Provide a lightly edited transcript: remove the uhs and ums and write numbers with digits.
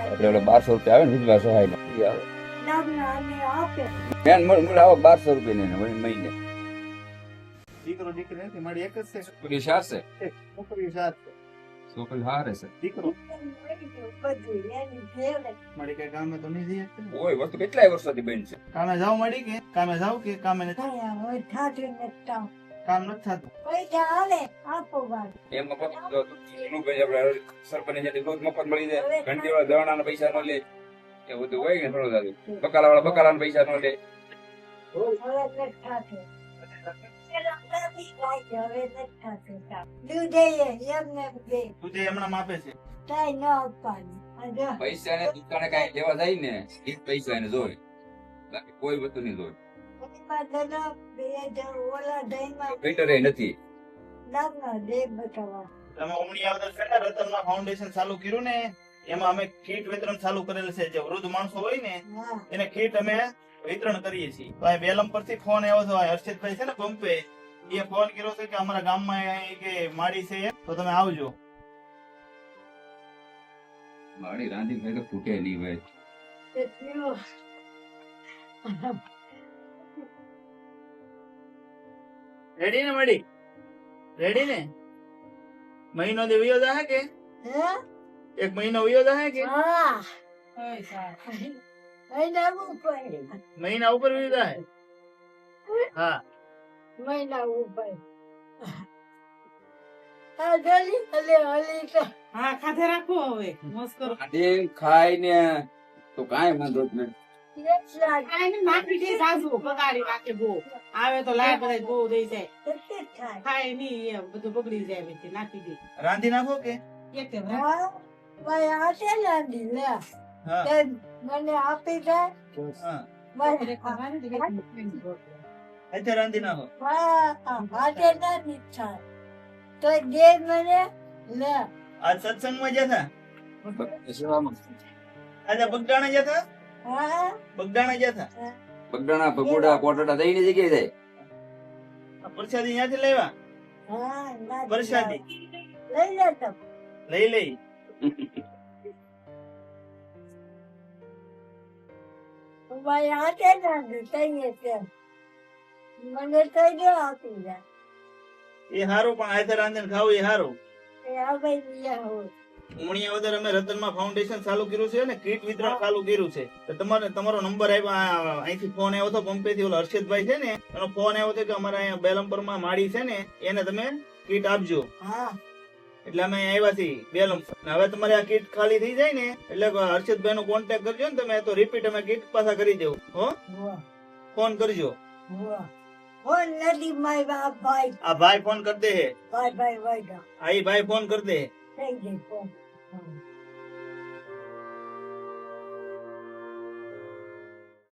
એટલે ઓલો 1200 રૂપિયા આવે ને વિધવા સહાય ને આવે બેન મને આવો 1200 રૂપિયા ને મહિને દીકરો દીકરી નથી મારી એક જ છે છોકરી સાર છે છોકરી સાત છે છોકરી હારે છે દીકરો મારી કઈ કામે તો નહીં જઈએ ઓય વસ્તુ કેટલાય વર્ષોથી બેન છે કામે જાવ મારી કે કામે જાવ કે કામે નથી કામ નથી થતું એમ મફત આપણે સરપંચ છે રોજ મફત મળી જાય ઘંટી વાળા દવાના પૈસા નો લે એ બધું હોય ને થોડું દાદુ બકાલા વાળા બકાલાના પૈસા નો લે તું જે હમણાં માપે છે પૈસા ને દુકાને કઈ લેવા જાય ને એ પૈસા એને જોય બાકી કોઈ વસ્તુ નહીં જોય ફિલ્ટર એ નથી તમે ઉમણી આવતા પહેલા રતનમાં ફાઉન્ડેશન ચાલુ કર્યું ને એમાં અમે કીટ વિતરણ ચાલુ કરેલ છે જે વૃદ્ધ માણસો હોય ને એને કીટ અમે વિતરણ કરીએ છીએ તો આ બેલમ પરથી ફોન આવ્યો હતો હર્ષિતભાઈ છે ને પંપે એ ફોન કર્યો છે કે અમારા ગામમાં કે માડી છે તો તમે આવજો મારી રાંધી ભાઈ તો ફૂટે નહીં ભાઈ રેડી ને મળી રેડી ને મહિનો દે વિયો જાહે કે એક મહિનો વિયો જાહે કે મહિના ઉપર વિયો જાહે હા હા ખાધે રાખો હવે મોસ કરો રાંધી ખાઈ ને તો કાંઈ વાંધો જ નહીં કાંઈ નાખી દે સાસુ બગાડી નાખે બહુ આવે તો લાય બધા બહુ દઈ જાય ખાય નહીં એ બધું બગડી જાય પછી નાખી દે રાંધી નાખો કે એક હા અત્યારે રાંધી નાખો આજ સત્સંગમાં ગયા હતા આજે બગડાણા ગયા હતા બગડાણા ગયા હતા બગડાણા ભગોડા કોટડા દઈ ની જગ્યાએ જાય આ પ્રસાદી ત્યાંથી લેવા પ્રસાદી લઈ લઈ એ હારું પણ આજે રાંધીને ખાવું એ હારું ઉમણીયા વગર અમે રતનમાં ફાઉન્ડેશન ચાલુ કર્યું છે ને કીટ વિતરણ ચાલુ કર્યું છે તો તમારો નંબર આવ્યો અહીંથી ફોન આવ્યો હતો પંપે થી ઓલો હર્ષિતભાઈ છે ને એનો ફોન આવ્યો હતો કે અમારા અહીંયા બેલમપર માં માડી છે ને એને તમે કીટ આપજો એટલે અમે આવ્યા છીએ બેલમપર હવે તમારે આ કીટ ખાલી થઈ જાય ને એટલે હર્ષિતભાઈ નો કોન્ટેક્ટ કરજો ને તમે તો રિપીટ અમે કીટ પાછા કરી દેવું હો ફોન કરજો આ ભાઈ ફોન કરી દે હે આ ભાઈ ફોન કરી દે